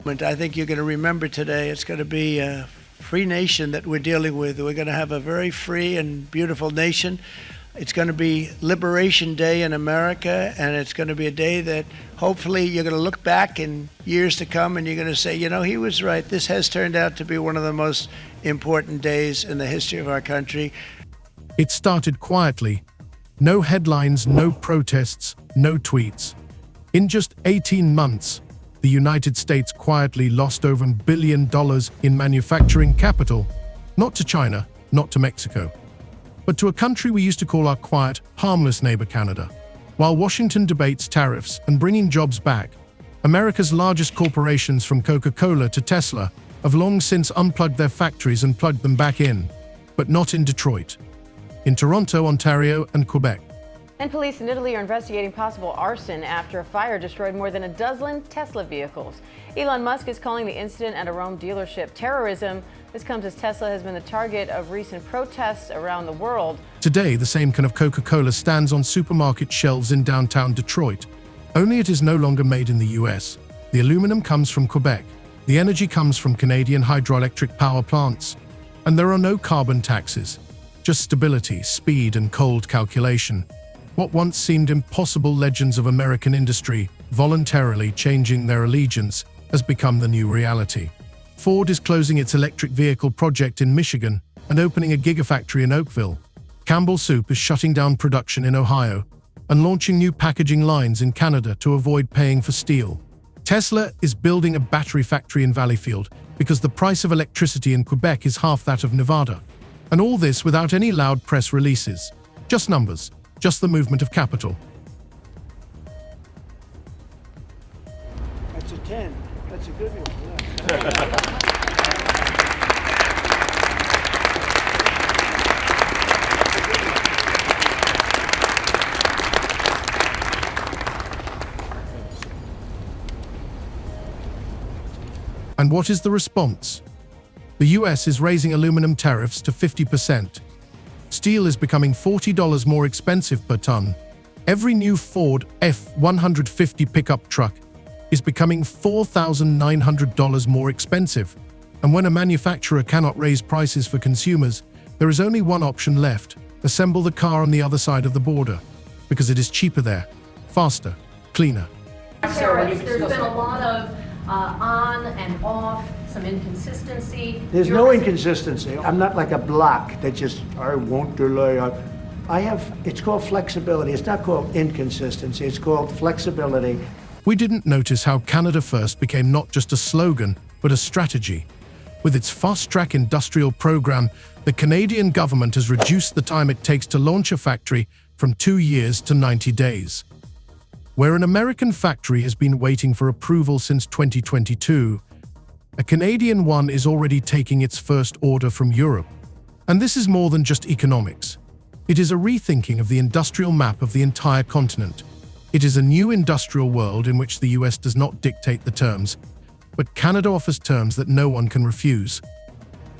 I think you're going to remember today, it's going to be a free nation that we're dealing with. We're going to have a very free and beautiful nation. It's going to be Liberation Day in America, and it's going to be a day that hopefully you're going to look back in years to come and you're going to say, you know, he was right. This has turned out to be one of the most important days in the history of our country. It started quietly. No headlines, no protests, no tweets. In just 18 months, the United States quietly lost over $1 billion in manufacturing capital, not to China, not to Mexico, but to a country we used to call our quiet, harmless neighbor Canada. While Washington debates tariffs and bringing jobs back, America's largest corporations from Coca-Cola to Tesla have long since unplugged their factories and plugged them back in, but not in Detroit, in Toronto, Ontario, and Quebec. And police in Italy are investigating possible arson after a fire destroyed more than a dozen Tesla vehicles. Elon Musk is calling the incident at a Rome dealership terrorism. This comes as Tesla has been the target of recent protests around the world. Today, the same can of Coca-Cola stands on supermarket shelves in downtown Detroit. Only it is no longer made in the US. The aluminum comes from Quebec. The energy comes from Canadian hydroelectric power plants. And there are no carbon taxes. Just stability, speed, and cold calculation. What once seemed impossible legends of American industry, voluntarily changing their allegiance, has become the new reality. Ford is closing its electric vehicle project in Michigan and opening a gigafactory in Oakville. Campbell Soup is shutting down production in Ohio and launching new packaging lines in Canada to avoid paying for steel. Tesla is building a battery factory in Valleyfield because the price of electricity in Quebec is half that of Nevada. And all this without any loud press releases. Just numbers. Just the movement of capital. That's a 10. That's a good one. Yeah. And what is the response? The US is raising aluminum tariffs to 50%. Steel is becoming $40 more expensive per ton. Every new Ford F-150 pickup truck is becoming $4,900 more expensive. And when a manufacturer cannot raise prices for consumers, there is only one option left: assemble the car on the other side of the border, because it is cheaper there, faster, cleaner. There's been a lot of on and off, some inconsistency. There's no inconsistency. I'm not like a block that just, I won't delay. It's called flexibility. It's not called inconsistency. It's called flexibility. We didn't notice how Canada First became not just a slogan, but a strategy. With its fast-track industrial program, the Canadian government has reduced the time it takes to launch a factory from 2 years to 90 days. Where an American factory has been waiting for approval since 2022, a Canadian one is already taking its first order from Europe. And this is more than just economics. It is a rethinking of the industrial map of the entire continent. It is a new industrial world in which the US does not dictate the terms, but Canada offers terms that no one can refuse.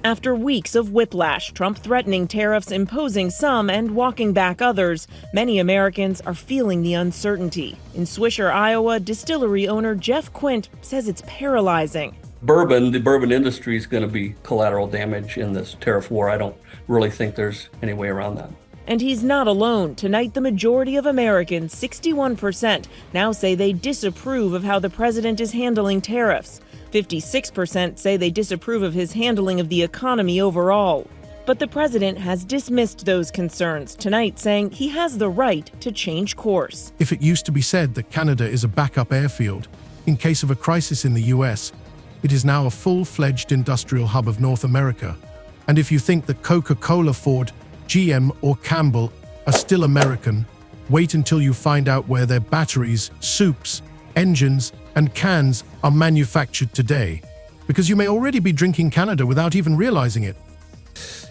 After weeks of whiplash, Trump threatening tariffs, imposing some and walking back others, many Americans are feeling the uncertainty. In Swisher, Iowa, distillery owner Jeff Quint says it's paralyzing. The bourbon industry is going to be collateral damage in this tariff war. I don't really think there's any way around that. And he's not alone. Tonight, the majority of Americans, 61%, now say they disapprove of how the president is handling tariffs. 56% say they disapprove of his handling of the economy overall. But the president has dismissed those concerns tonight, saying he has the right to change course. If it used to be said that Canada is a backup airfield in case of a crisis in the US, it is now a full-fledged industrial hub of North America. And if you think that Coca-Cola, Ford, GM, or Campbell are still American, wait until you find out where their batteries, soups, engines, and cans are manufactured today. Because you may already be drinking Canada without even realizing it.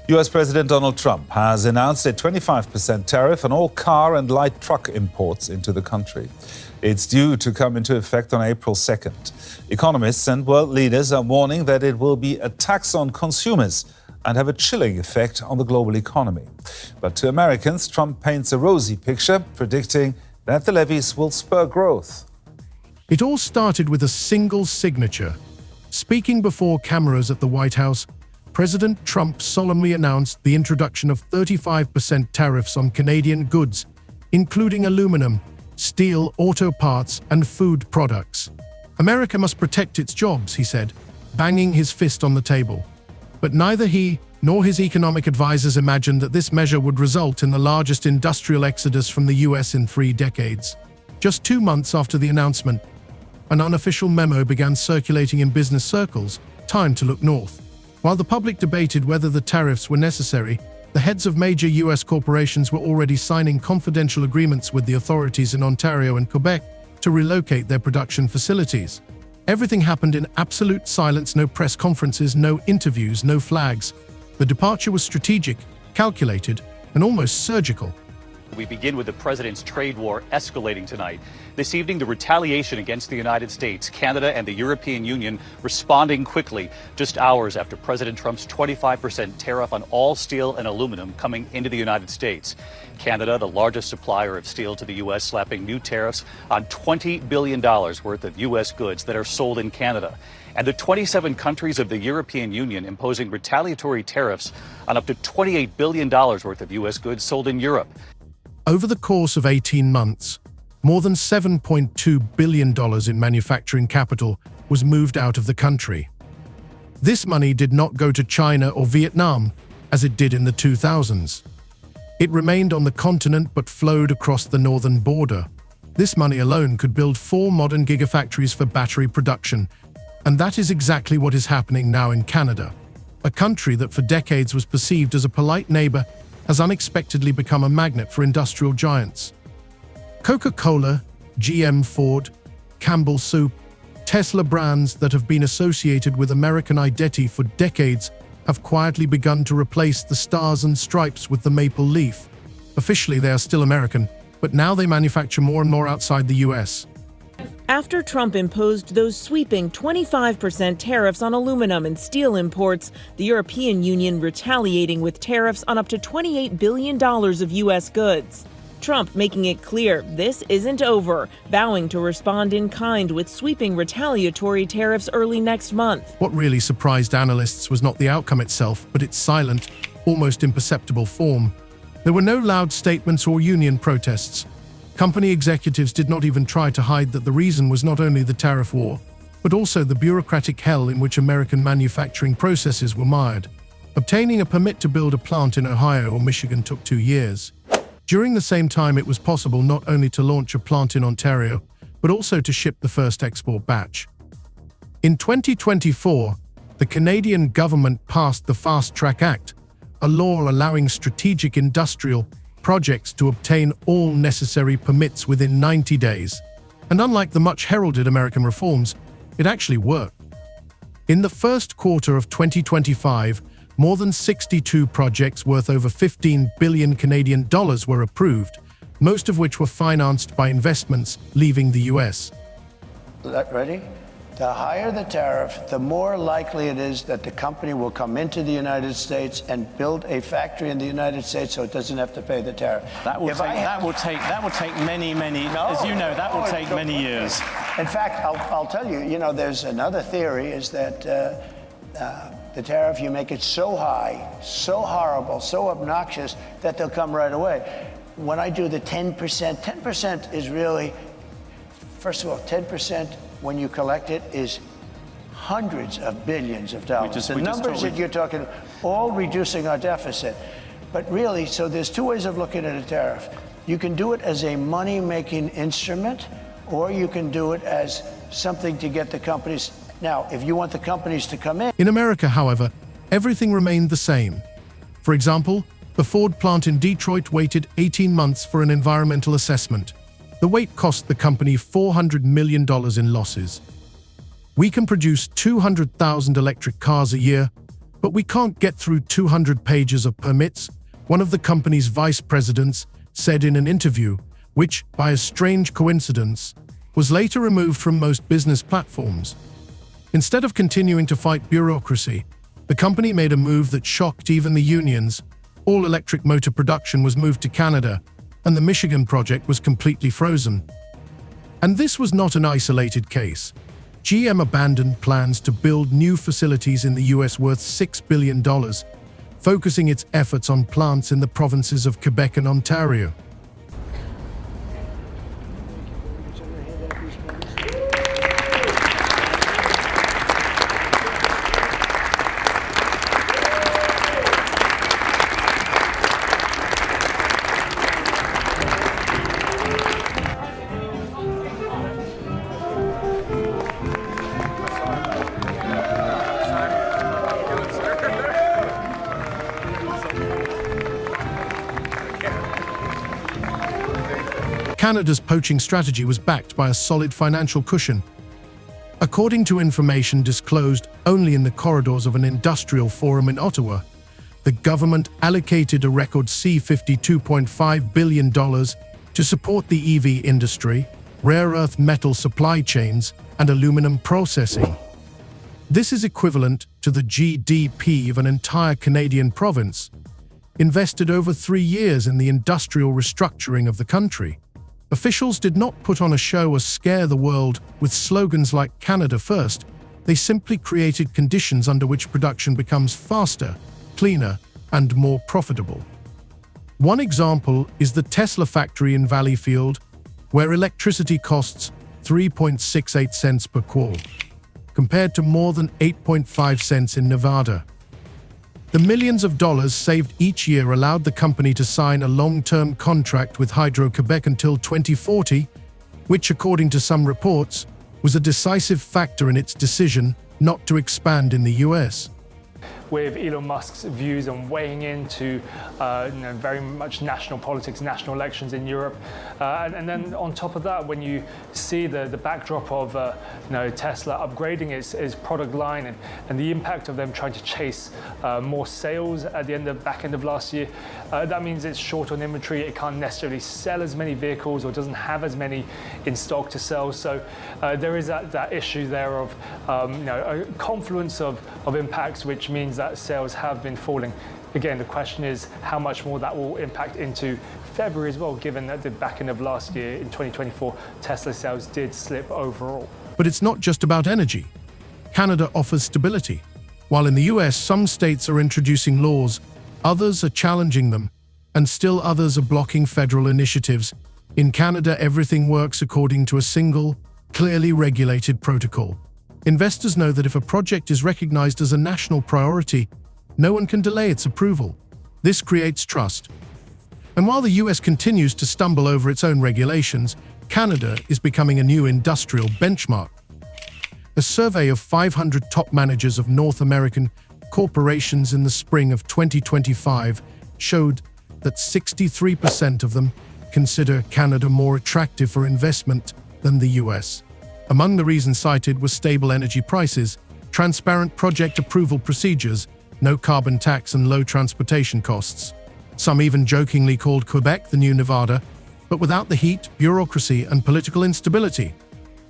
US President Donald Trump has announced a 25% tariff on all car and light truck imports into the country. It's due to come into effect on April 2nd. Economists and world leaders are warning that it will be a tax on consumers and have a chilling effect on the global economy. But to Americans, Trump paints a rosy picture, predicting that the levies will spur growth. It all started with a single signature. Speaking before cameras at the White House, President Trump solemnly announced the introduction of 35% tariffs on Canadian goods, including aluminum, steel, auto parts, and food products. America must protect its jobs, he said, banging his fist on the table. But neither he nor his economic advisors imagined that this measure would result in the largest industrial exodus from the US in 3 decades. Just 2 months after the announcement, an unofficial memo began circulating in business circles, time to look north. While the public debated whether the tariffs were necessary, the heads of major US corporations were already signing confidential agreements with the authorities in Ontario and Quebec to relocate their production facilities. Everything happened in absolute silence, no press conferences, no interviews, no flags. The departure was strategic, calculated, and almost surgical. We begin with the president's trade war escalating tonight. This evening, the retaliation against the United States, Canada, and the European Union responding quickly, just hours after President Trump's 25% tariff on all steel and aluminum coming into the United States. Canada, the largest supplier of steel to the U.S., slapping new tariffs on $20 billion worth of U.S. goods that are sold in Canada. And the 27 countries of the European Union imposing retaliatory tariffs on up to $28 billion worth of U.S. goods sold in Europe. Over the course of 18 months, more than $7.2 billion in manufacturing capital was moved out of the country. This money did not go to China or Vietnam, as it did in the 2000s. It remained on the continent but flowed across the northern border. This money alone could build 4 modern gigafactories for battery production, and that is exactly what is happening now in Canada. A country that for decades was perceived as a polite neighbor has unexpectedly become a magnet for industrial giants. Coca-Cola, GM, Ford, Campbell Soup, Tesla brands that have been associated with American identity for decades have quietly begun to replace the stars and stripes with the maple leaf. Officially, they are still American, but now they manufacture more and more outside the US. After Trump imposed those sweeping 25% tariffs on aluminum and steel imports, the European Union retaliating with tariffs on up to $28 billion of U.S. goods. Trump making it clear this isn't over, vowing to respond in kind with sweeping retaliatory tariffs early next month. What really surprised analysts was not the outcome itself, but its silent, almost imperceptible form. There were no loud statements or union protests. Company executives did not even try to hide that the reason was not only the tariff war, but also the bureaucratic hell in which American manufacturing processes were mired. Obtaining a permit to build a plant in Ohio or Michigan took 2 years. During the same time, it was possible not only to launch a plant in Ontario, but also to ship the first export batch. In 2024, the Canadian government passed the Fast Track Act, a law allowing strategic industrial projects to obtain all necessary permits within 90 days. And unlike the much heralded American reforms, it actually worked. In the first quarter of 2025, more than 62 projects worth over 15 billion Canadian dollars were approved, most of which were financed by investments leaving the US. Ready? The higher the tariff, the more likely it is that the company will come into the United States and build a factory in the United States so it doesn't have to pay the tariff. That will take many, as you know, that will take many years. In fact, I'll tell you, there's another theory is that the tariff, you make it so high, so horrible, so obnoxious that they'll come right away. When I do the 10%, 10% is really, first of all, 10% when you collect it is hundreds of billions of dollars. The numbers that you're talking, all reducing our deficit. But really, so there's 2 ways of looking at a tariff. You can do it as a money-making instrument, or you can do it as something to get the companies. Now, if you want the companies to come in. In America, however, everything remained the same. For example, the Ford plant in Detroit waited 18 months for an environmental assessment. The wait cost the company $400 million in losses. We can produce 200,000 electric cars a year, but we can't get through 200 pages of permits, one of the company's vice presidents said in an interview, which, by a strange coincidence, was later removed from most business platforms. Instead of continuing to fight bureaucracy, the company made a move that shocked even the unions. All electric motor production was moved to Canada, and the Michigan project was completely frozen. And this was not an isolated case. GM abandoned plans to build new facilities in the US worth $6 billion, focusing its efforts on plants in the provinces of Quebec and Ontario. Canada's poaching strategy was backed by a solid financial cushion. According to information disclosed only in the corridors of an industrial forum in Ottawa, the government allocated a record $52.5 billion to support the EV industry, rare earth metal supply chains, and aluminum processing. This is equivalent to the GDP of an entire Canadian province, invested over 3 years in the industrial restructuring of the country. Officials did not put on a show or scare the world with slogans like Canada First. They simply created conditions under which production becomes faster, cleaner, and more profitable. One example is the Tesla factory in Valleyfield, where electricity costs 3.68 cents per quart, compared to more than 8.5 cents in Nevada. The millions of dollars saved each year allowed the company to sign a long-term contract with Hydro-Quebec until 2040, which, according to some reports, was a decisive factor in its decision not to expand in the US. With Elon Musk's views on weighing into very much national politics, national elections in Europe. And then on top of that, when you see the backdrop of Tesla upgrading its product line and the impact of them trying to chase more sales at the back end of last year, that means it's short on inventory. It can't necessarily sell as many vehicles or doesn't have as many in stock to sell. So there is that issue there of a confluence of impacts, which means that sales have been falling. Again, the question is how much more that will impact into February as well, given that the back end of last year, in 2024, Tesla sales did slip overall. But it's not just about energy. Canada offers stability. While in the US, some states are introducing laws, others are challenging them, and still others are blocking federal initiatives. In Canada, everything works according to a single, clearly regulated protocol. Investors know that if a project is recognized as a national priority, no one can delay its approval. This creates trust. And while the US continues to stumble over its own regulations, Canada is becoming a new industrial benchmark. A survey of 500 top managers of North American corporations in the spring of 2025 showed that 63% of them consider Canada more attractive for investment than the US. Among the reasons cited were stable energy prices, transparent project approval procedures, no carbon tax, and low transportation costs. Some even jokingly called Quebec the new Nevada, but without the heat, bureaucracy, and political instability.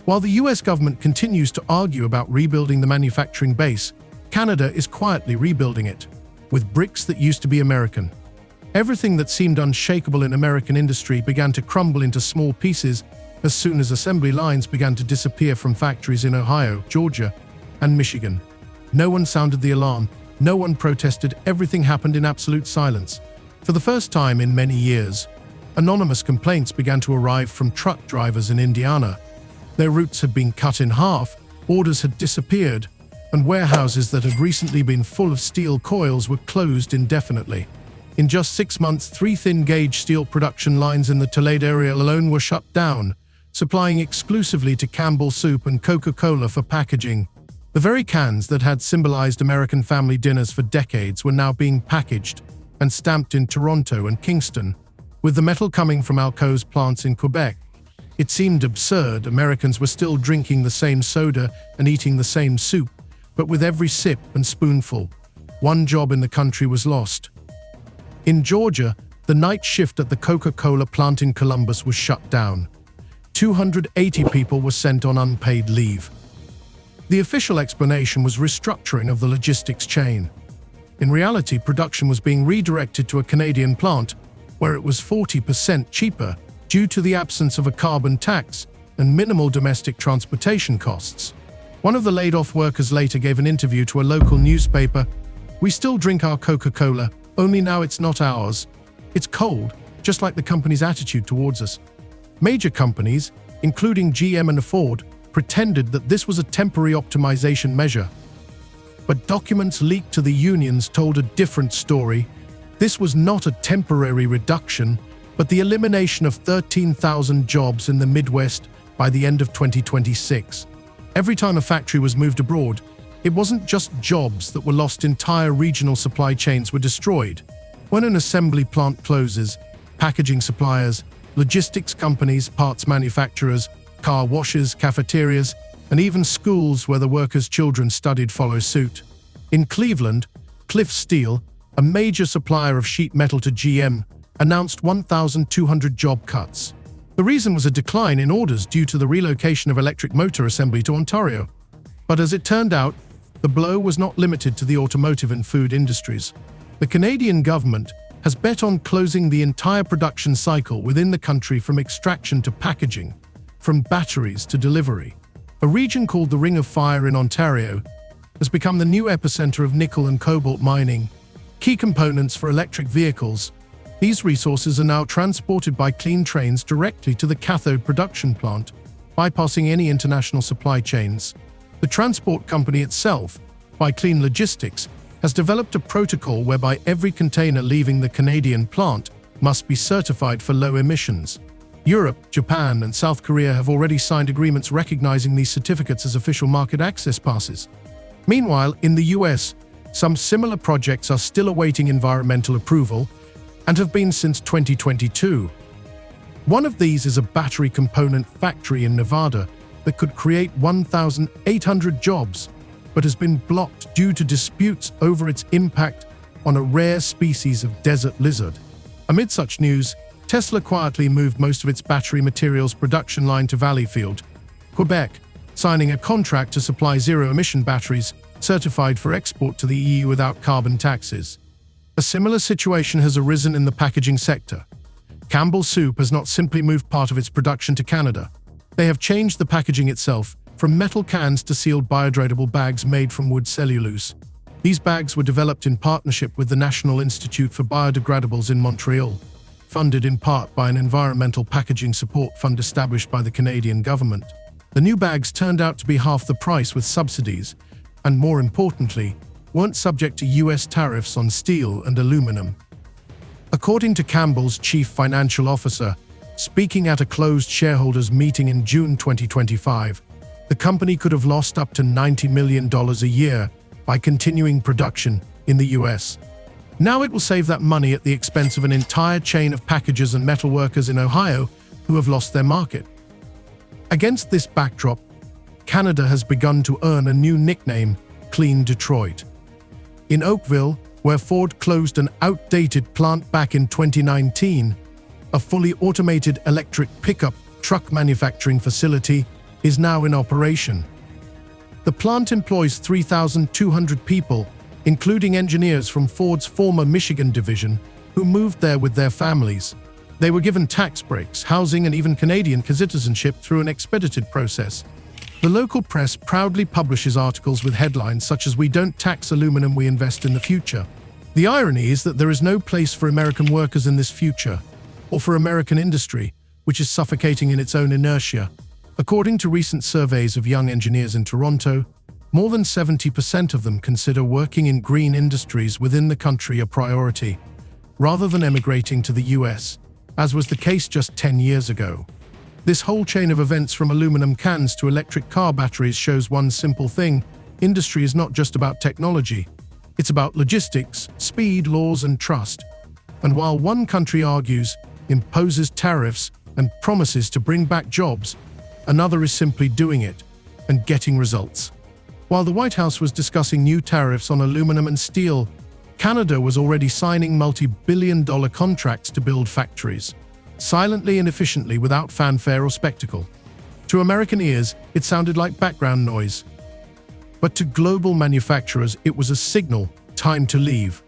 While the US government continues to argue about rebuilding the manufacturing base, Canada is quietly rebuilding it, with bricks that used to be American. Everything that seemed unshakable in American industry began to crumble into small pieces as soon as assembly lines began to disappear from factories in Ohio, Georgia, and Michigan. No one sounded the alarm, no one protested, everything happened in absolute silence. For the first time in many years, anonymous complaints began to arrive from truck drivers in Indiana. Their routes had been cut in half, orders had disappeared, and warehouses that had recently been full of steel coils were closed indefinitely. In just 6 months, 3 thin-gauge steel production lines in the Toledo area alone were shut down, supplying exclusively to Campbell Soup and Coca-Cola for packaging. The very cans that had symbolized American family dinners for decades were now being packaged and stamped in Toronto and Kingston, with the metal coming from Alcoa's plants in Quebec. It seemed absurd. Americans were still drinking the same soda and eating the same soup, but with every sip and spoonful, one job in the country was lost. In Georgia, the night shift at the Coca-Cola plant in Columbus was shut down. 280 people were sent on unpaid leave. The official explanation was restructuring of the logistics chain. In reality, production was being redirected to a Canadian plant where it was 40% cheaper due to the absence of a carbon tax and minimal domestic transportation costs. One of the laid-off workers later gave an interview to a local newspaper. "We still drink our Coca-Cola, only now it's not ours. It's cold, just like the company's attitude towards us." Major companies, including GM and Ford, pretended that this was a temporary optimization measure. But documents leaked to the unions told a different story. This was not a temporary reduction, but the elimination of 13,000 jobs in the Midwest by the end of 2026. Every time a factory was moved abroad, it wasn't just jobs that were lost, entire regional supply chains were destroyed. When an assembly plant closes, packaging suppliers, logistics companies, parts manufacturers, car washes, cafeterias, and even schools where the workers' children studied follow suit. In Cleveland, Cliff Steel, a major supplier of sheet metal to GM, announced 1,200 job cuts. The reason was a decline in orders due to the relocation of electric motor assembly to Ontario. But as it turned out, the blow was not limited to the automotive and food industries. The Canadian government has bet on closing the entire production cycle within the country, from extraction to packaging, from batteries to delivery. A region called the Ring of Fire in Ontario has become the new epicenter of nickel and cobalt mining, key components for electric vehicles. These resources are now transported by clean trains directly to the cathode production plant, bypassing any international supply chains. The transport company itself, by Clean Logistics, has developed a protocol whereby every container leaving the Canadian plant must be certified for low emissions. Europe, Japan, and South Korea have already signed agreements recognizing these certificates as official market access passes. Meanwhile, in the US, some similar projects are still awaiting environmental approval and have been since 2022. One of these is a battery component factory in Nevada that could create 1,800 jobs, but has been blocked due to disputes over its impact on a rare species of desert lizard. Amid such news, Tesla quietly moved most of its battery materials production line to Valleyfield, Quebec, signing a contract to supply zero-emission batteries certified for export to the EU without carbon taxes. A similar situation has arisen in the packaging sector. Campbell Soup has not simply moved part of its production to Canada. They have changed the packaging itself, from metal cans to sealed biodegradable bags made from wood cellulose. These bags were developed in partnership with the National Institute for Biodegradables in Montreal, funded in part by an environmental packaging support fund established by the Canadian government. The new bags turned out to be half the price with subsidies, and more importantly, weren't subject to US tariffs on steel and aluminum. According to Campbell's chief financial officer, speaking at a closed shareholders meeting in June 2025, the company could have lost up to $90 million a year by continuing production in the US. Now it will save that money at the expense of an entire chain of packagers and metal workers in Ohio who have lost their market. Against this backdrop, Canada has begun to earn a new nickname, Clean Detroit. In Oakville, where Ford closed an outdated plant back in 2019, a fully automated electric pickup truck manufacturing facility is now in operation. The plant employs 3,200 people, including engineers from Ford's former Michigan division, who moved there with their families. They were given tax breaks, housing, and even Canadian citizenship through an expedited process. The local press proudly publishes articles with headlines such as "We don't tax aluminum, we invest in the future." The irony is that there is no place for American workers in this future, or for American industry, which is suffocating in its own inertia. According to recent surveys of young engineers in Toronto, more than 70% of them consider working in green industries within the country a priority, rather than emigrating to the US, as was the case just 10 years ago. This whole chain of events, from aluminum cans to electric car batteries, shows one simple thing: industry is not just about technology. It's about logistics, speed, laws, and trust. And while one country argues, imposes tariffs, and promises to bring back jobs, another is simply doing it and getting results. While the White House was discussing new tariffs on aluminum and steel, Canada was already signing multi-billion-dollar contracts to build factories, silently and efficiently, without fanfare or spectacle. To American ears, it sounded like background noise. But to global manufacturers, it was a signal: time to leave.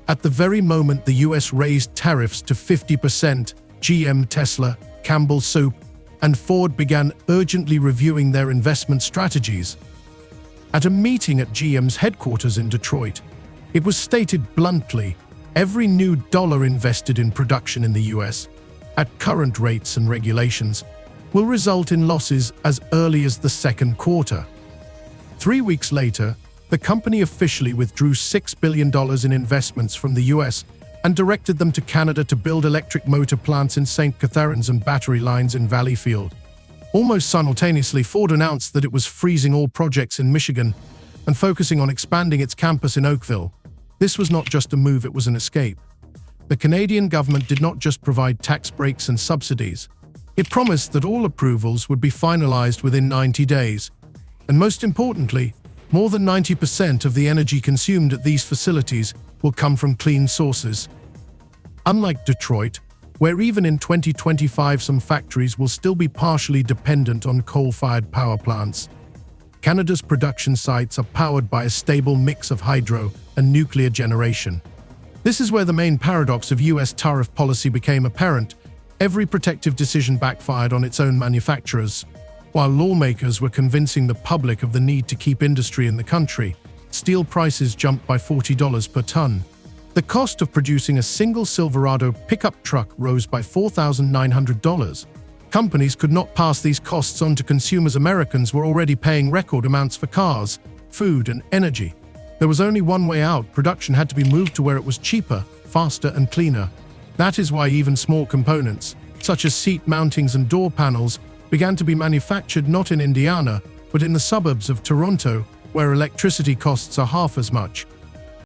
At the very moment the US raised tariffs to 50%, GM, Tesla, Campbell Soup, and Ford began urgently reviewing their investment strategies. At a meeting at GM's headquarters in Detroit, it was stated bluntly, every new dollar invested in production in the US, at current rates and regulations, will result in losses as early as the second quarter. 3 weeks later, the company officially withdrew $6 billion in investments from the US and directed them to Canada to build electric motor plants in St. Catharines and battery lines in Valleyfield. Almost simultaneously, Ford announced that it was freezing all projects in Michigan and focusing on expanding its campus in Oakville. This was not just a move, it was an escape. The Canadian government did not just provide tax breaks and subsidies. It promised that all approvals would be finalized within 90 days. And most importantly, more than 90% of the energy consumed at these facilities will come from clean sources. Unlike Detroit, where even in 2025 some factories will still be partially dependent on coal-fired power plants, Canada's production sites are powered by a stable mix of hydro and nuclear generation. This is where the main paradox of US tariff policy became apparent. Every protective decision backfired on its own manufacturers. While lawmakers were convincing the public of the need to keep industry in the country, steel prices jumped by $40 per ton. The cost of producing a single Silverado pickup truck rose by $4,900. Companies could not pass these costs on to consumers. Americans were already paying record amounts for cars, food, and energy. There was only one way out. Production had to be moved to where it was cheaper, faster, and cleaner. That is why even small components, such as seat mountings and door panels, began to be manufactured not in Indiana, but in the suburbs of Toronto, where electricity costs are half as much.